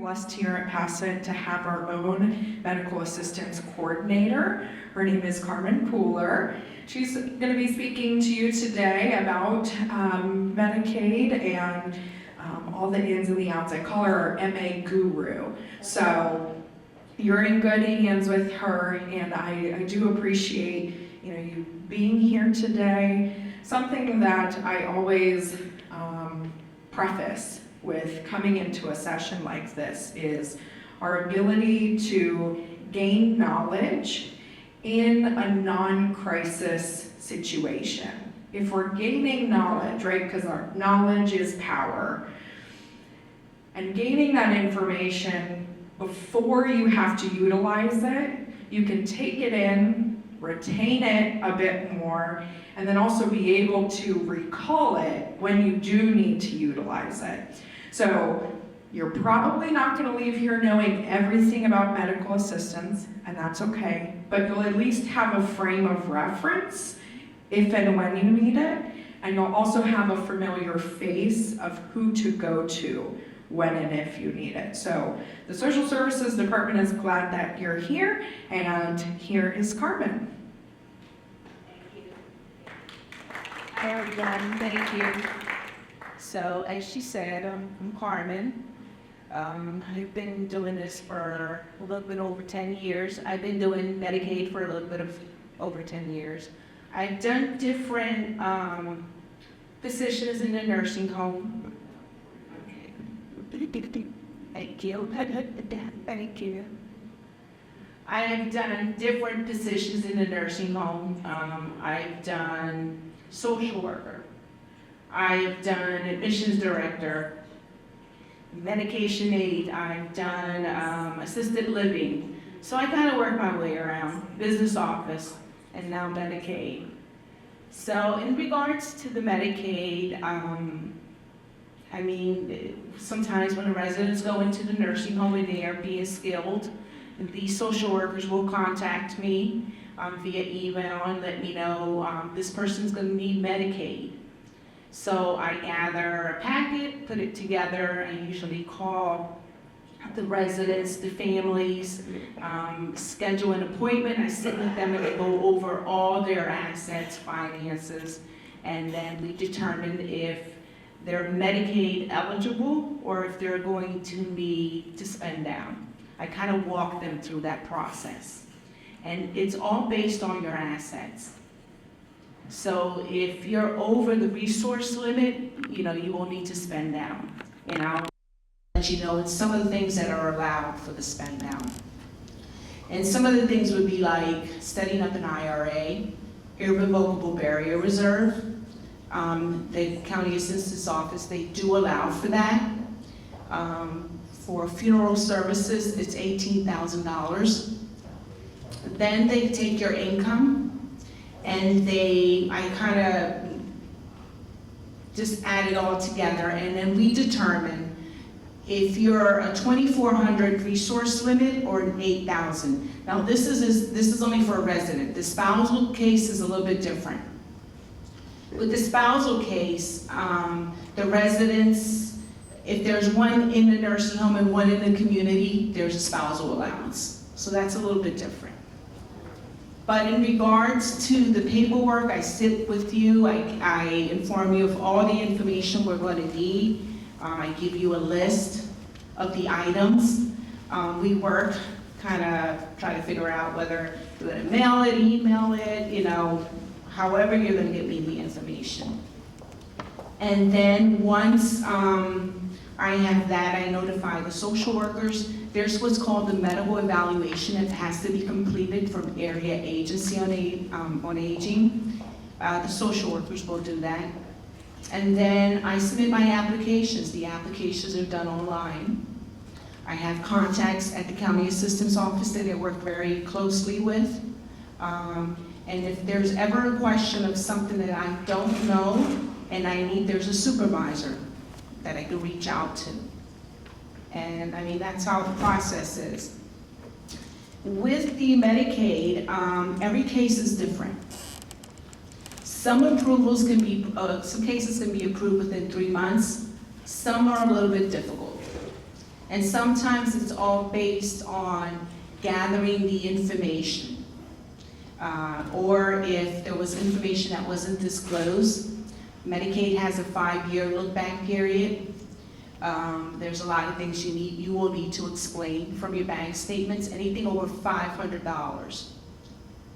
blessed here at Passavant to have our own medical assistance coordinator. Her name is Carmen Pooler. She's going to be speaking to you today about Medicaid and all the ins and the outs. I call her our MA guru. So you're in good hands with her, and I do appreciate you being here today. Something that I always preface with coming into a session like this is our ability to gain knowledge in a non-crisis situation. If we're gaining knowledge, right, because our knowledge is power, and gaining that information before you have to utilize it, you can take it in, retain it a bit more, and then also be able to recall it when you do need to utilize it. So you're probably not going to leave here knowing everything about medical assistance, and that's okay, but you'll at least have a frame of reference if and when you need it, and you'll also have a familiar face of who to go to when and if you need it. So the Social Services Department is glad that you're here, and here is Carmen. Hi everyone, thank you. So as she said, I'm Carmen. I've been doing this for a little bit over 10 years. I've been doing Medicaid for a little bit of over 10 years. I've done different positions in the nursing home. Thank you. Thank you. I have done different positions in the nursing home. I've done social worker. I've done admissions director, medication aid. I've done assisted living. So I kind of work my way around business office and now Medicaid. So in regards to the Medicaid, I mean, sometimes when the residents go into the nursing home and they are being skilled, these social workers will contact me via email and let me know this person's going to need Medicaid. So I gather a packet, put it together, I usually call the residents, the families, schedule an appointment, I sit with them and I go over all their assets, finances, and then we determine if they're Medicaid eligible or if they're going to need to spend down. I kind of walk them through that process. And it's all based on your assets. So if you're over the resource limit, you will need to spend down. And I'll let you know some of the things that are allowed for the spend down. And some of the things would be like setting up an IRA, irrevocable barrier reserve. The county assistance office, they do allow for that. For funeral services, it's $18,000. Then they take your income and I kind of just add it all together, and then we determine if you're a 2,400 resource limit or an 8,000. Now this is only for a resident. The spousal case is a little bit different. With the spousal case, the residents, if there's one in the nursing home and one in the community, there's a spousal allowance. So that's a little bit different. But in regards to the paperwork, I sit with you, I inform you of all the information we're going to need. I give you a list of the items. We work, kind of try to figure out whether you're going to mail it, email it, however you're going to get me the information. And then once I have that, I notify the social workers. There's what's called the medical evaluation that has to be completed from area agency on aging. The social workers will do that. And then I submit my applications. The applications are done online. I have contacts at the county assistance office that I work very closely with. And if there's ever a question of something that I don't know and there's a supervisor that I can reach out to. And I mean, that's how the process is. With the Medicaid, every case is different. Some approvals can be, some cases can be approved within 3 months. Some are a little bit difficult. And sometimes it's all based on gathering the information. Or if there was information that wasn't disclosed, Medicaid has a 5-year look-back period. There's a lot of things you will need to explain from your bank statements, anything over $500.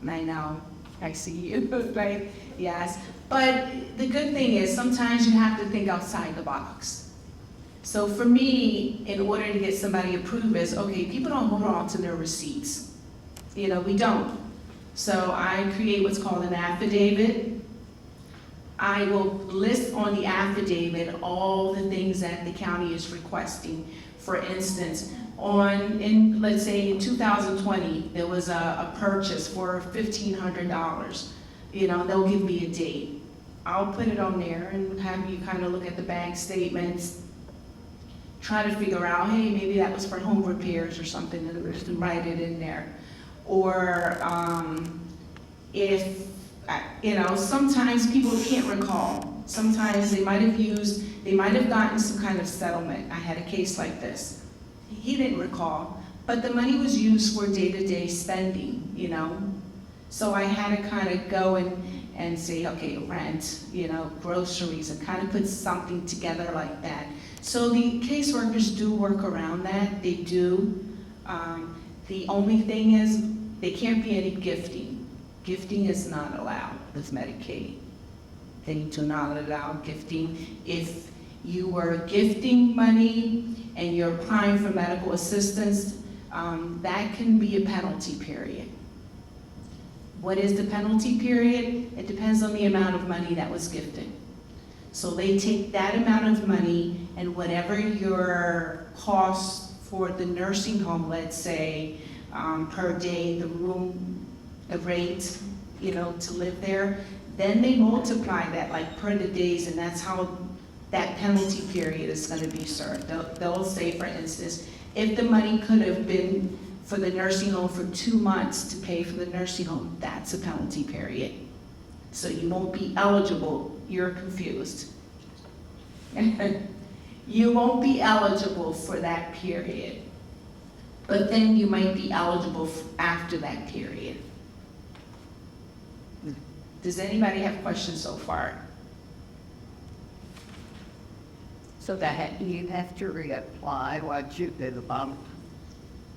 And I know, I see you, right? Yes. But the good thing is sometimes you have to think outside the box. So for me, in order to get somebody approved is, okay, people don't hold on to their receipts. We don't. So I create what's called an affidavit. I will list on the affidavit all the things that the county is requesting. For instance, let's say in 2020, there was a purchase for $1,500. They'll give me a date. I'll put it on there and have you kind of look at the bank statements, try to figure out, hey, maybe that was for home repairs or something, and just write it in there. Or if sometimes people can't recall. Sometimes they might have gotten some kind of settlement. I had a case like this. He didn't recall, but the money was used for day-to-day spending, So I had to kind of go and say, okay, rent, groceries, and kind of put something together like that. So the caseworkers do work around that, they do. The only thing is, there can't be any gifting. Gifting is not allowed with Medicaid. They do not allow gifting. If you were gifting money and you're applying for medical assistance, that can be a penalty period. What is the penalty period? It depends on the amount of money that was gifted. So they take that amount of money and whatever your cost for the nursing home, let's say, per day, the rate, to live there, then they multiply that like per the days, and that's how that penalty period is going to be served. They'll say, for instance, if the money could have been for the nursing home for 2 months to pay for the nursing home, that's a penalty period. So you won't be eligible. You're confused. You won't be eligible for that period. But then you might be eligible after that period. Does anybody have questions so far? So that you have to reapply what you did about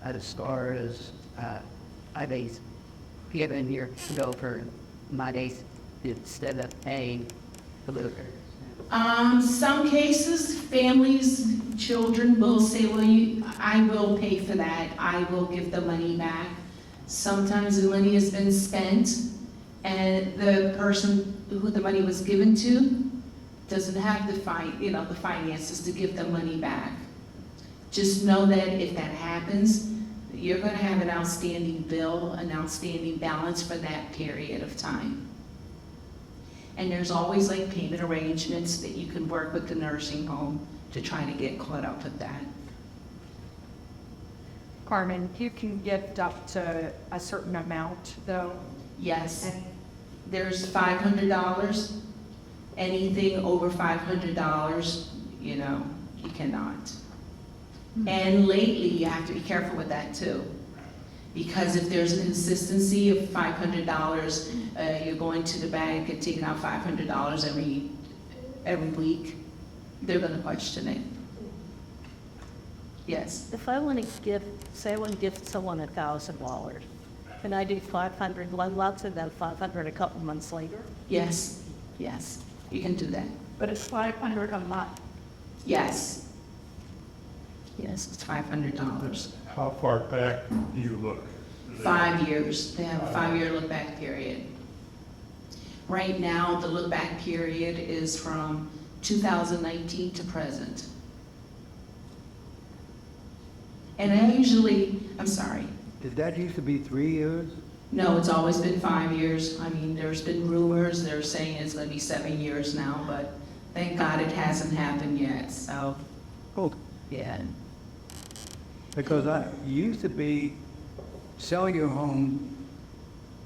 as far as are they given your over money instead of paying the looter? Some cases, families, children will say, well, I will pay for that. I will give the money back. Sometimes the money has been spent and the person who the money was given to doesn't have the finances to give the money back. Just know that if that happens, you're going to have an outstanding bill, an outstanding balance for that period of time. And there's always like payment arrangements that you can work with the nursing home to try to get caught up with that. Carmen, you can gift up to a certain amount, though. Yes, there's $500. Anything over $500, you cannot. And lately, you have to be careful with that too. Because if there's a consistency of $500, you're going to the bank and taking out $500 every week, they're going to question it. Yes. If I want to give, say I want to give someone $1,000, can I do 500 one month and then 500 a couple months later? Yes, yes, you can do that. But it's 500 a month. Yes. Yes, it's $500. How far back do you look? 5 years. They have a 5-year look-back period. Right now, the look-back period is from 2019 to present. And I usually, I'm sorry. Did that used to be 3 years? No, it's always been 5 years. I mean, there's been rumors, they're saying it's gonna be 7 years now, but thank God it hasn't happened yet, so. Oh, Yeah. because you used to be, sell your home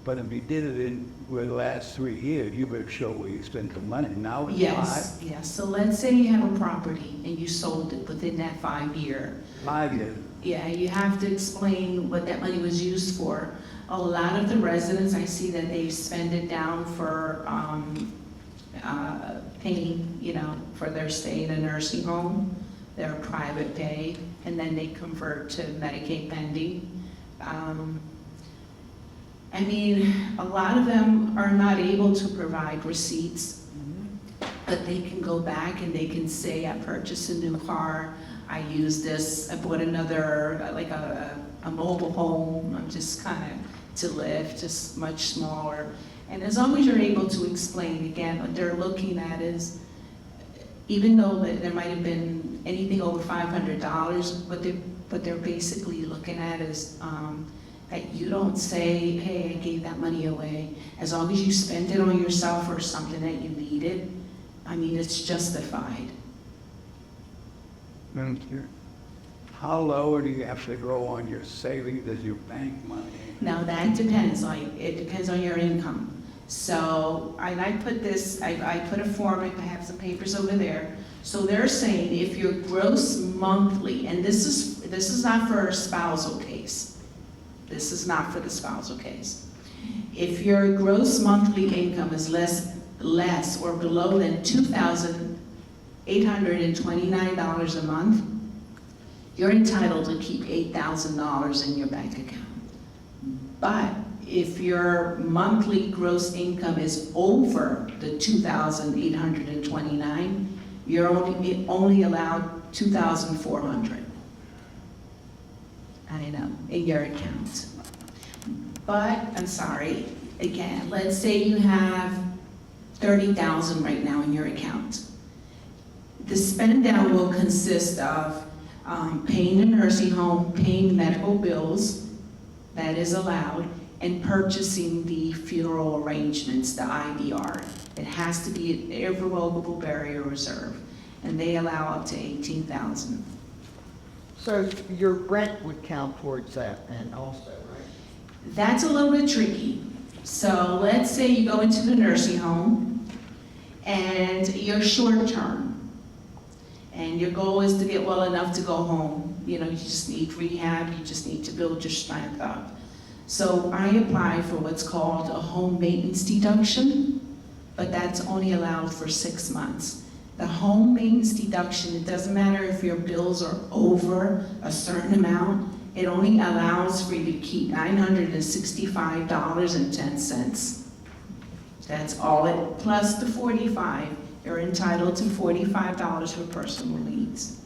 But if you did it in the last 3 years, you better show where you spent the money. Now it's Yes, yes. So let's say you have a property and you sold it within that 5 year. 5 years. Yeah, you have to explain what that money was used for. A lot of the residents, I see that they spend it down for paying, for their stay in a nursing home, their private pay, and then they convert to Medicaid pending. A lot of them are not able to provide receipts, but they can go back and they can say, I purchased a new car, I used this, I bought another, like a mobile home, just kind of to live, just much smaller. And as long as you're able to explain, again, what they're looking at is, even though there might have been anything over $500, what they're basically looking at is that you don't say, hey, I gave that money away. As long as you spend it on yourself or something that you needed, it's justified. Madam Chair, how low do you have to go on your savings as your bank money? Now that depends, it depends on your income. So, and I put this, I put a form, I have some papers over there. So they're saying if your gross monthly, and this is not for a spousal case. This is not for the spousal case. If your gross monthly income is less or below than $2,829 a month, you're entitled to keep $8,000 in your bank account. But if your monthly gross income is over the $2,829, you're only allowed $2,400. In your account. But, I'm sorry, again, let's say you have $30,000 right now in your account. The spend down will consist of paying the nursing home, paying medical bills, that is allowed, and purchasing the funeral arrangements, the IBR. It has to be an irrevocable burial reserve, and they allow up to $18,000. So your rent would count towards that and also, right? That's a little bit tricky. So let's say you go into the nursing home and you're short term and your goal is to get well enough to go home. You just need rehab, you just need to build your strength up. So I apply for what's called a home maintenance deduction, but that's only allowed for 6 months. The home maintenance deduction, it doesn't matter if your bills are over a certain amount, it only allows for you to keep $965.10. That's all it, plus the $45. You're entitled to $45 for personal needs.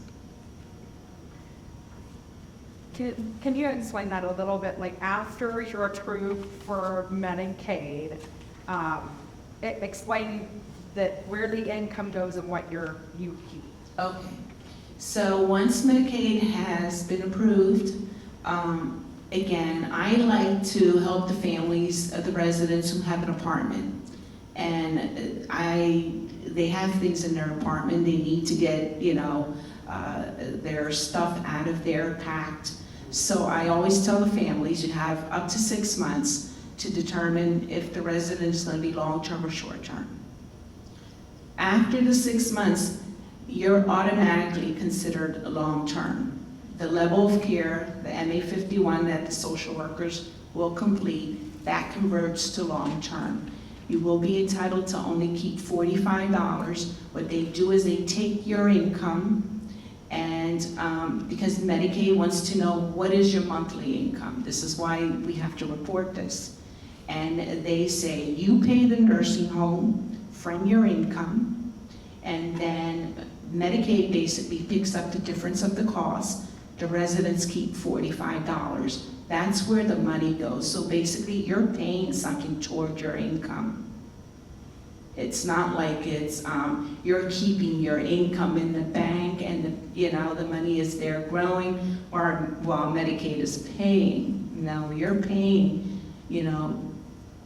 Can you explain that a little bit? Like after you're approved for Medicaid, explain that where the income goes and what you keep. Okay, so once Medicaid has been approved, again, I like to help the families of the residents who have an apartment. And they have things in their apartment, they need to get, their stuff out of there packed. So I always tell the families you have up to 6 months to determine if the resident is going to be long-term or short-term. After the 6 months, you're automatically considered long-term. The level of care, the MA51 that the social workers will complete, that converts to long-term. You will be entitled to only keep $45. What they do is they take your income and because Medicaid wants to know what is your monthly income. This is why we have to report this. And they say you pay the nursing home from your income, and then Medicaid basically picks up the difference of the cost. The residents keep $45. That's where the money goes. So basically you're paying something toward your income. It's not like it's you're keeping your income in the bank and the money is there growing while Medicaid is paying. No, you're paying,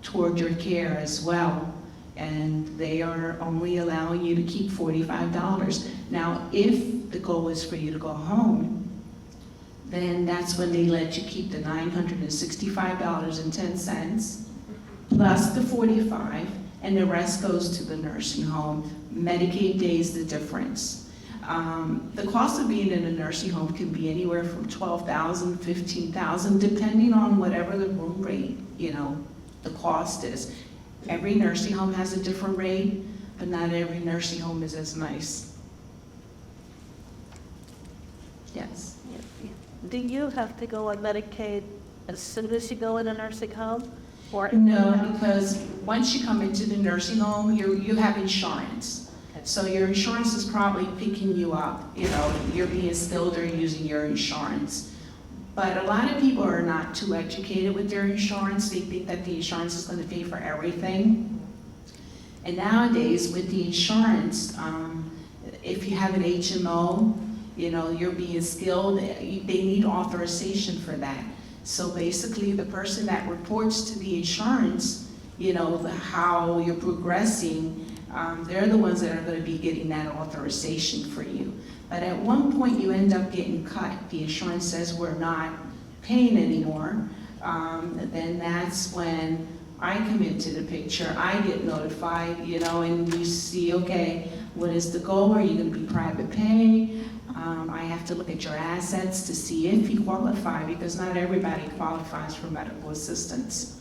toward your care as well. And they are only allowing you to keep $45. Now, if the goal is for you to go home, then that's when they let you keep the $965.10. plus the 45, and the rest goes to the nursing home. Medicaid pays the difference. The cost of being in a nursing home can be anywhere from $12,000, $15,000, depending on whatever the room rate, the cost is. Every nursing home has a different rate, but not every nursing home is as nice. Yes. Do you have to go on Medicaid as soon as you go in a nursing home? Or No, because once you come into the nursing home, you have insurance. So your insurance is probably picking you up, you're being skilled or using your insurance. But a lot of people are not too educated with their insurance. They think that the insurance is going to pay for everything. And nowadays, with the insurance, if you have an HMO, you're being skilled, they need authorization for that. So basically, the person that reports to the insurance, how you're progressing, they're the ones that are going to be getting that authorization for you. But at one point, you end up getting cut. The insurance says we're not paying anymore. Then that's when I come into the picture. I get notified, and you see, okay, what is the goal? Are you going to be private pay? I have to look at your assets to see if you qualify, because not everybody qualifies for medical assistance.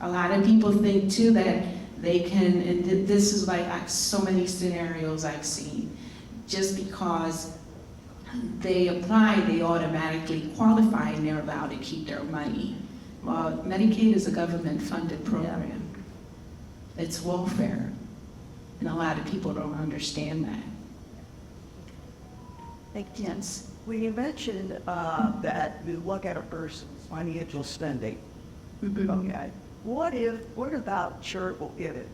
A lot of people think too that they can, and this is like so many scenarios I've seen, just because they apply, they automatically qualify and they're allowed to keep their money. Well, Medicaid is a government-funded program. It's welfare, and a lot of people don't understand that. Yes. Well, you mentioned that you look at a person's financial spending. Okay. What about charitable giving?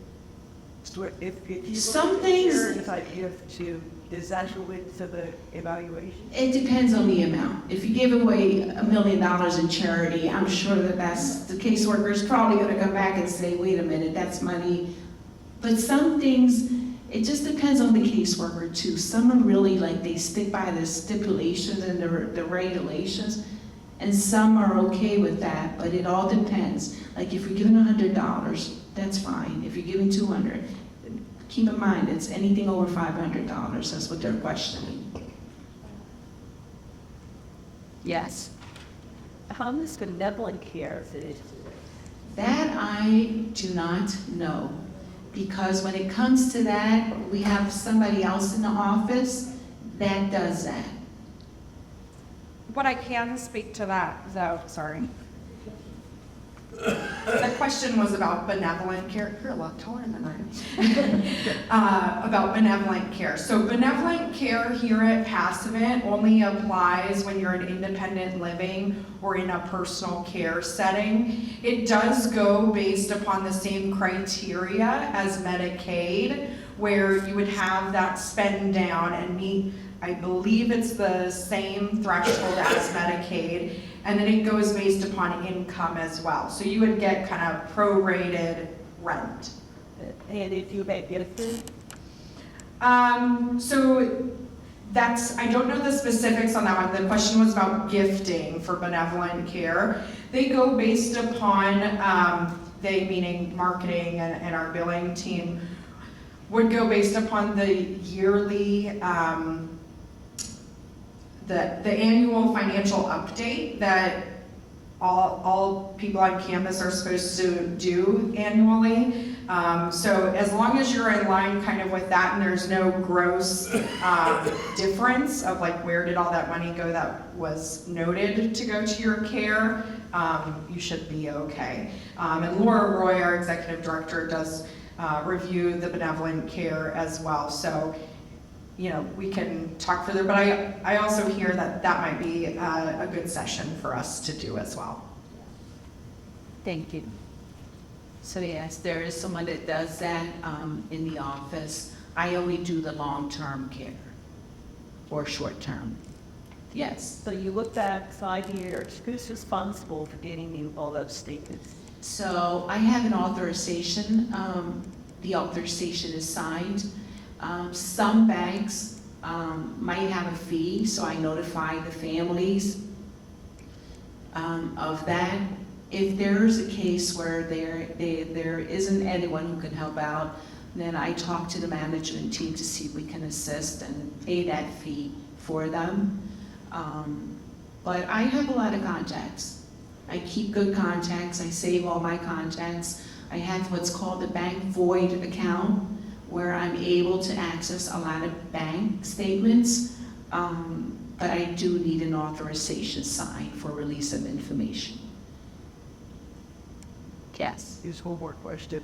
So if you Some things, if I give to, does that go into the evaluation? it depends on the amount. If you give away $1 million in charity, I'm sure that's the caseworker is probably going to come back and say, wait a minute, that's money. But some things, it just depends on the caseworker too. Some are really they stick by the stipulations and the regulations, and some are okay with that, but it all depends. Like if you're giving $100, that's fine. If you're giving $200, keep in mind, it's anything over $500, that's what they're questioning. Yes. how does benevolent care fit into That I do not know, because when it comes to that, we have somebody else in the office that does that. What I can speak to that, though, sorry. The question was about benevolent care. You're a lot taller than I am. About benevolent care. So benevolent care here at Passavant only applies when you're in independent living or in a personal care setting. It does go based upon the same criteria as Medicaid, where you would have that spend down and meet, I believe it's the same threshold as Medicaid, and then it goes based upon income as well. So you would get kind of prorated rent. And if you make it food? So that's, I don't know the specifics on that one. The question was about gifting for benevolent care. They go based upon, they meaning marketing and our billing team, would go based upon the yearly, the annual financial update that all people on campus are supposed to do annually. So as long as you're in line kind of with that and there's no gross difference of like where did all that money go that was noted to go to your care, you should be okay. And Laura Roy, our executive director, does review the benevolent care as well. So, you know, we can talk further, but I also hear that that might be a good session for us to do as well. Thank you. So yes, there is someone that does that in the office. I only do the long-term care or short-term. Yes. So you look back 5 years, who's responsible for getting you all those statements? So I have an authorization. The authorization is signed. Some banks might have a fee, so I notify the families of that. If there's a case where there isn't anyone who can help out, then I talk to the management team to see if we can assist and pay that fee for them. But I have a lot of contacts. I keep good contacts, I save all my contacts. I have what's called a bank void account, where I'm able to access a lot of bank statements, but I do need an authorization signed for release of information. Yes. Here's one more question.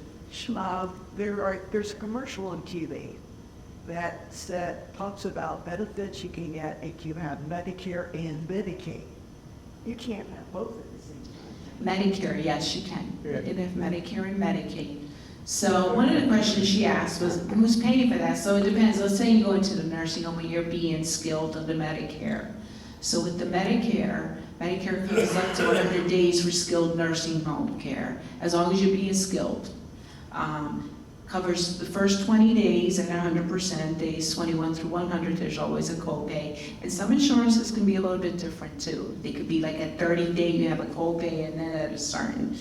There's a commercial on TV that talks about benefits you can get if you have Medicare and Medicaid. You can't have both at the same time. Medicare, yes, you can. You can have Medicare and Medicaid. So one of the questions she asked was, who's paying for that? So it depends. Let's say you go into the nursing home and you're being skilled under Medicare. So with the Medicare covers up to 100 days for skilled nursing home care, as long as you're being skilled. Covers the first 20 days at 100%, days 21 through 100, there's always a copay. And some insurances can be a little bit different too. They could be like at 30 days you have a copay, and then at a certain,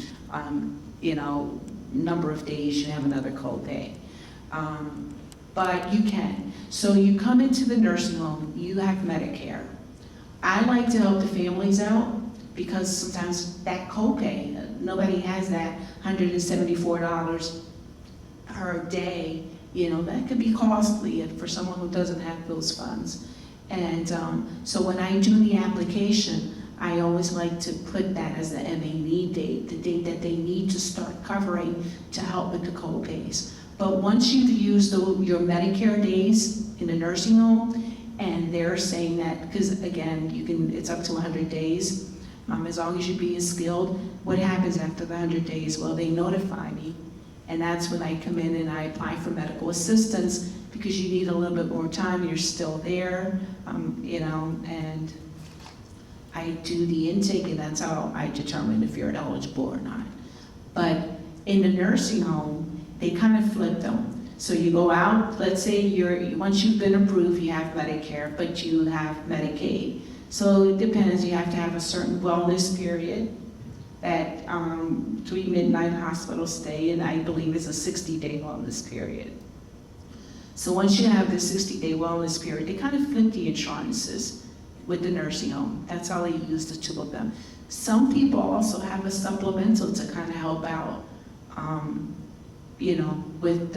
number of days you have another copay. But you can. So you come into the nursing home, you have Medicare. I like to help the families out because sometimes that copay, nobody has that $174 per day, that could be costly for someone who doesn't have those funds. And so when I do the application, I always like to put that as the MAE date, the date that they need to start covering to help with the copays. But once you've used your Medicare days in a nursing home, and they're saying that, because again, it's up to 100 days, as long as you're being skilled, what happens after the 100 days? Well, they notify me. And that's when I come in and I apply for medical assistance, because you need a little bit more time, you're still there, and I do the intake, and that's how I determine if you're eligible or not. But in the nursing home, they kind of flip them. So you go out, let's say once you've been approved, you have Medicare, but you have Medicaid. So it depends, you have to have a certain wellness period, that 3 midnight hospital stay, and I believe it's a 60-day wellness period. So once you have the 60-day wellness period, they kind of flip the insurances with the nursing home. That's how they use the two of them. Some people also have a supplemental to kind of help out, with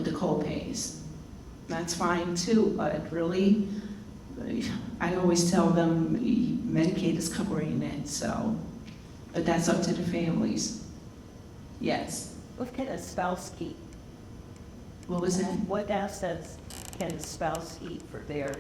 the co-pays. That's fine too, but really, I always tell them Medicaid is covering it, so. But that's up to the families. Yes. What can a spouse keep? What was that? What assets can a spouse keep for their?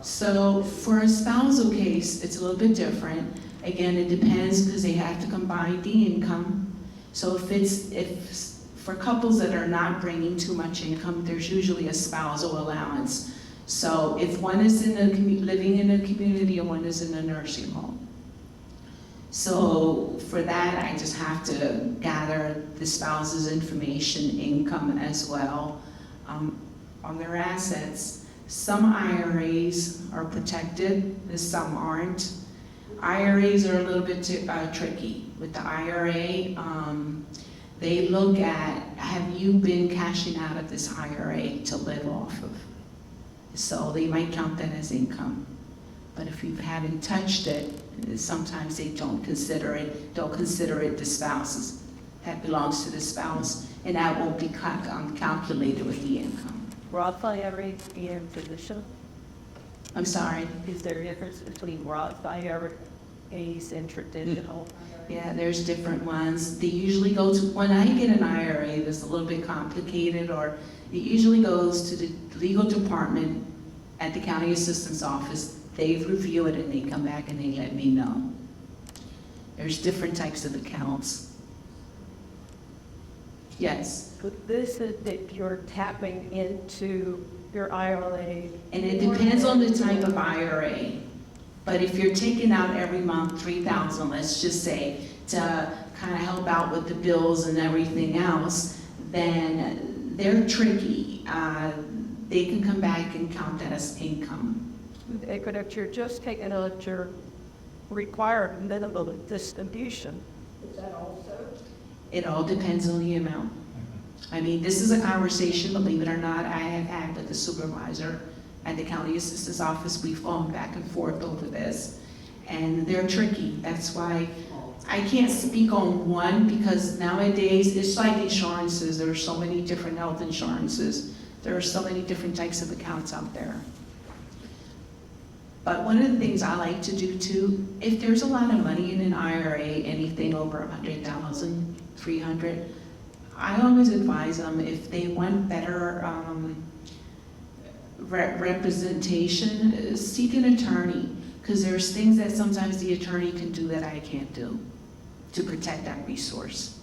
So for a spousal case, it's a little bit different. Again, it depends because they have to combine the income. So if for couples that are not bringing too much income, there's usually a spousal allowance. So if one is living in a community and one is in a nursing home. So for that, I just have to gather the spouse's information, income as well, on their assets. Some IRAs are protected, and some aren't. IRAs are a little bit tricky. With the IRA, they look at, have you been cashing out of this IRA to live off of? So they might count that as income. But if you haven't touched it, sometimes they don't consider it. They'll consider it the spouse's. That belongs to the spouse, and that won't be calculated with the income. Roth IRA and traditional? I'm sorry. Is there a difference between Roth IRAs and traditional? Yeah, there's different ones. They usually go to, when I get an IRA that's a little bit complicated, or it usually goes to the legal department at the county assistant's office. They review it and they come back and they let me know. There's different types of accounts. Yes. But this is that you're tapping into your IRA. And it depends on the type of IRA. But if you're taking out every month $3,000, let's just say, to kind of help out with the bills and everything else, then they're tricky. They can come back and count that as income. But if you're just taking out your required minimum distribution, Is that also? It all depends on the amount. I mean, this is a conversation, believe it or not, I have had with the supervisor at the county assistant's office. We've gone back and forth over this, and they're tricky. That's why I can't speak on one, because nowadays, it's like insurances. There are so many different health insurances. There are so many different types of accounts out there. But one of the things I like to do too, if there's a lot of money in an IRA, anything over 100,000, 300, I always advise them, if they want better representation, seek an attorney, because there's things that sometimes the attorney can do that I can't do to protect that resource.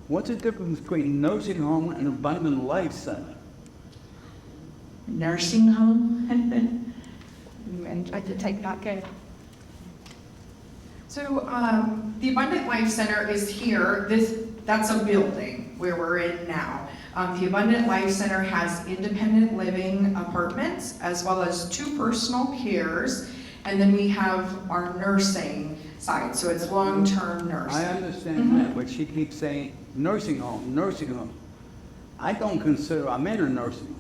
What's the difference between a nursing home and abundant life center? Nursing home, And I did take that, good. So, the Abundant Life Center is here. That's a building where we're in now. The Abundant Life Center has independent living apartments as well as 2 personal cares, and then we have our nursing side, so it's long-term nursing. I understand that, but she keeps saying nursing home, nursing home. I don't consider I'm in a nursing home.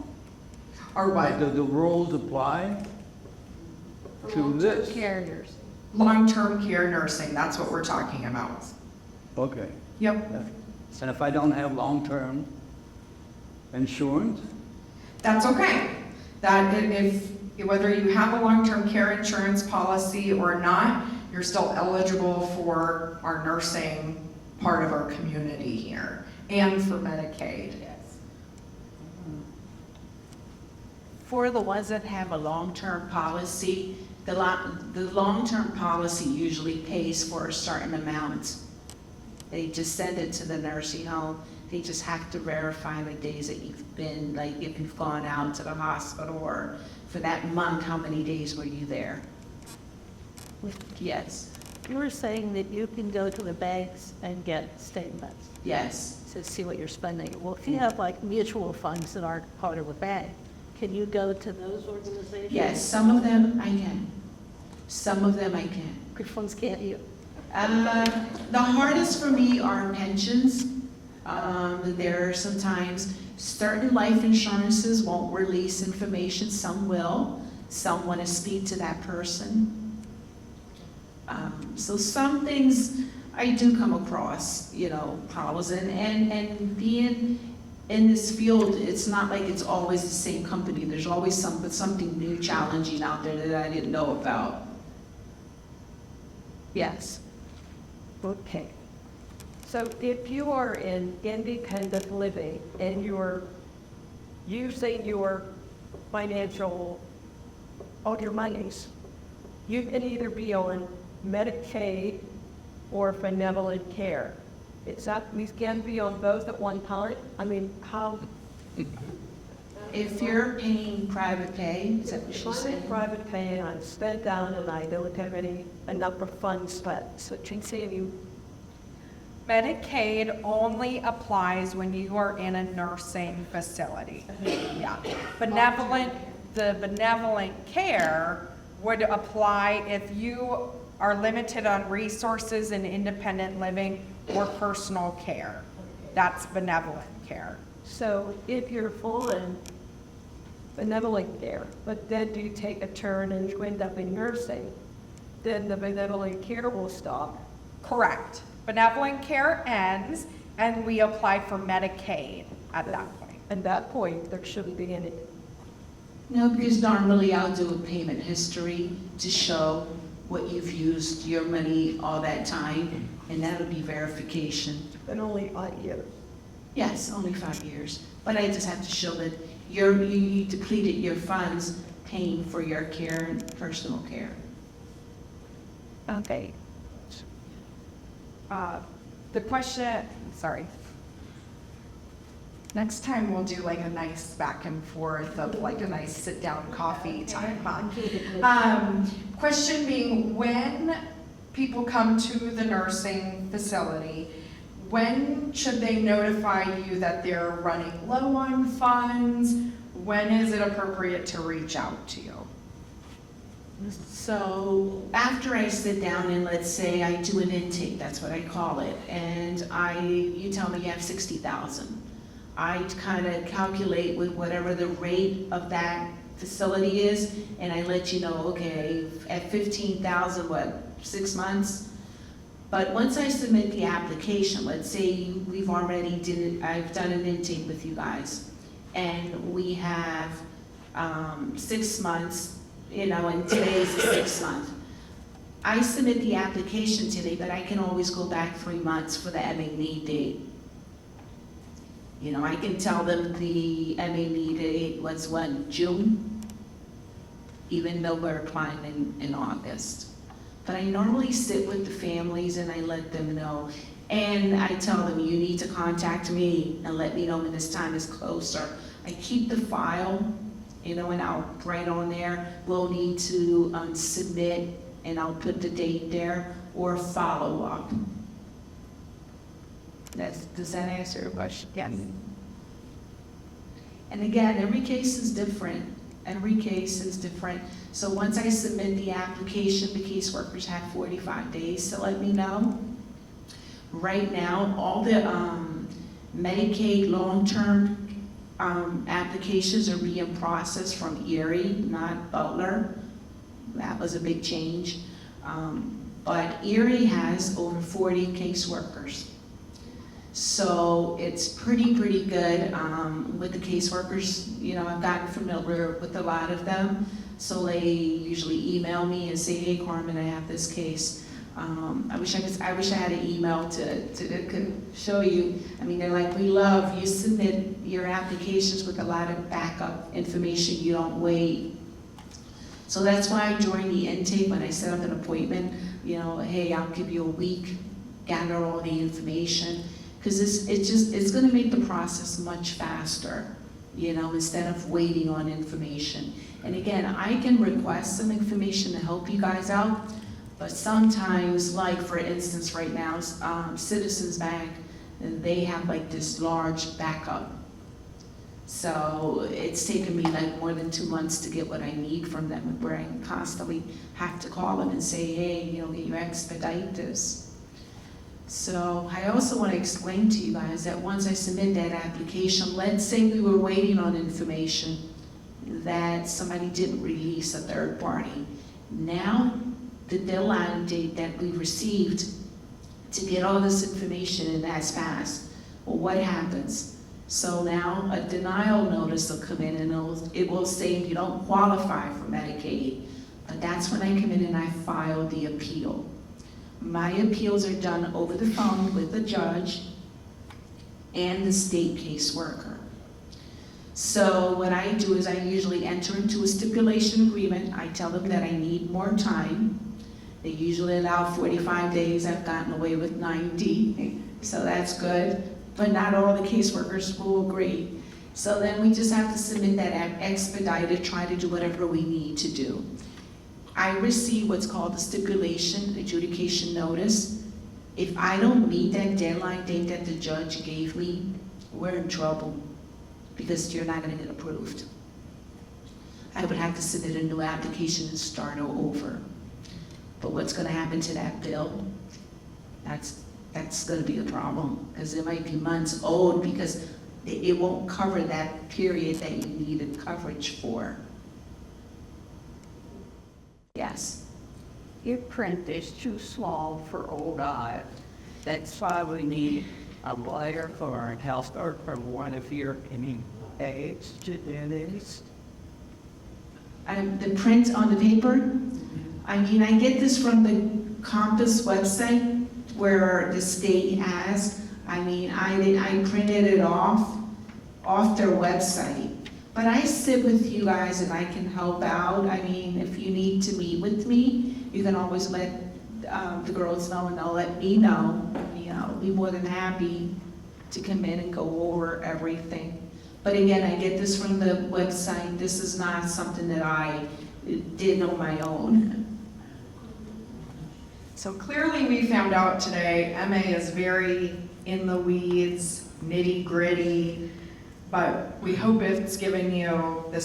Or what? Do the rules apply to this? Carriers. Long-term care nursing, that's what we're talking about. Okay. Yep, And if I don't have long-term insurance? that's okay. Whether you have a long-term care insurance policy or not, you're still eligible for our nursing part of our community here, and for Medicaid. for the ones that have a long-term policy, the long-term policy usually pays for a certain amount. They just send it to the nursing home. They just have to verify the days that you've been, like if you've gone out to the hospital, or for that month, how many days were you there? Yes, You were saying that you can go to the banks and get statements yes. to see what you're spending. Well, if you have like mutual funds that aren't part of a bank, can you go to those organizations? Yes, some of them I can. Some of them I can. Which ones can't you? The hardest for me are pensions. There are sometimes certain life insurances won't release information, some will. Some want to speak to that person. So some things I do come across, problems, and being in this field, it's not like it's always the same company. There's always something new, challenging out there that I didn't know about. Yes. Okay. So if you are in independent living and you're using your financial, all your monies, you can either be on Medicaid or benevolent care. We can be on both at one time. I mean, how? If you're paying private pay, is that what If you I'm in said? private pay and I'm spent down and I don't have enough of funds left, so continue. Medicaid only applies when you are in a nursing facility. Yeah. The benevolent care would apply if you are limited on resources in independent living or personal care. That's benevolent care. So if you're full in benevolent care, but then you take a turn and you end up in nursing, then the benevolent care will stop. Correct. Benevolent care ends and we apply for Medicaid at that point. At that point, there shouldn't be any. No, because normally I'll do a payment history to show what you've used your money all that time, and that'll be verification. And only 5 years. Yes, only 5 years. But I just have to show that you depleted your funds paying for your care and personal care. Okay. The question, sorry. Next time we'll do like a nice back and forth of like a nice sit down coffee time. Question being, when people come to the nursing facility, when should they notify you that they're running low on funds? When is it appropriate to reach out to you? So after I sit down and let's say I do an intake, that's what I call it, and you tell me you have 60,000. I kind of calculate with whatever the rate of that facility is, and I let you know, okay, at 15,000, what, 6 months? But once I submit the application, let's say I've done an intake with you guys, and we have 6 months, and today's the 6th month. I submit the application today, but I can always go back 3 months for the MA need date. I can tell them the MA need date was June, even though we're applying in August. But I normally sit with the families and I let them know. And I tell them, you need to contact me and let me know when this time is closer. I keep the file, and I'll write on there, we'll need to submit, and I'll put the date there, or follow up. Does that answer your question? Yes. And again, every case is different. Every case is different. So once I submit the application, the caseworkers have 45 days to let me know. Right now, all the Medicaid long-term applications are being processed from Erie, not Butler. That was a big change. But Erie has over 40 caseworkers. So it's pretty good with the caseworkers. I've gotten familiar with a lot of them. So they usually email me and say, hey Carmen, I have this case. I wish I had an email to show you. They're like, we love you submit your applications with a lot of backup information, you don't wait. So that's why during the intake, when I set up an appointment, hey, I'll give you a week, gather all the information, because it's going to make the process much faster, instead of waiting on information. And again, I can request some information to help you guys out. But sometimes, like for instance right now, Citizens Bank, they have like this large backup. So it's taken me like more than 2 months to get what I need from them, where I constantly have to call them and say, hey, can you expedite this? So I also want to explain to you guys that once I submit that application, let's say we were waiting on information that somebody didn't release, a third party. Now, the deadline date that we received to get all this information, and that's passed. Well, what happens? So now a denial notice will come in, and it will say you don't qualify for Medicaid. But that's when I come in and I file the appeal. My appeals are done over the phone with the judge and the state caseworker. So what I do is I usually enter into a stipulation agreement. I tell them that I need more time. They usually allow 45 days. I've gotten away with 90, so that's good. But not all the caseworkers will agree. So then we just have to submit that expedited, try to do whatever we need to do. I receive what's called the stipulation adjudication notice. If I don't meet that deadline date that the judge gave me, we're in trouble because you're not going to get approved. I would have to submit a new application and start over. But what's going to happen to that bill? That's going to be a problem, because it might be months old because it won't cover that period that you needed coverage for. Yes. Your print is too small for old eyes. That's why we need a letter for a health card from one of your aides to do this. The print on the paper? I get this from the Compass website where the state has. I printed it off their website. But I sit with you guys and I can help out. If you need to meet with me, you can always let the girls know and they'll let me know. I'll be more than happy to come in and go over everything. But again, I get this from the website. This is not something that I did on my own. So clearly we found out today, MA is very in the weeds, nitty gritty, but we hope this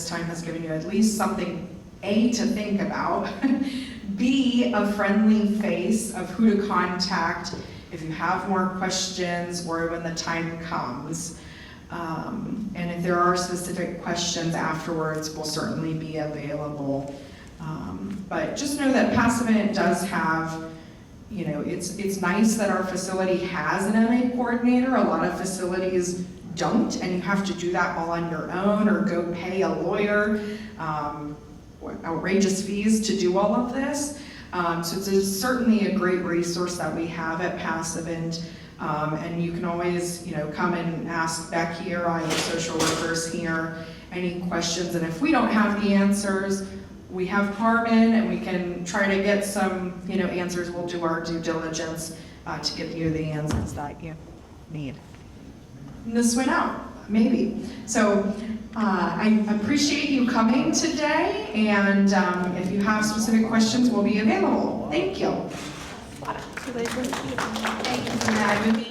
time has given you at least something A, to think about, B, a friendly face of who to contact if you have more questions or when the time comes. And if there are specific questions afterwards, we'll certainly be available. But just know that Passavant does have, you know, it's nice that our facility has an MA coordinator. A lot of facilities don't, and you have to do that all on your own or go pay a lawyer outrageous fees to do all of this. So it's certainly a great resource that we have at Passavant. And you can always, you know, come and ask Becky or I, the social workers here, any questions. And if we don't have the answers, we have Carmen, and we can try to get some, you know, answers. We'll do our due diligence to give you the answers that you need. And this went out, maybe. So I appreciate you coming today, and if you have specific questions, we'll be available. Thank you. So they went- Thank you for having me.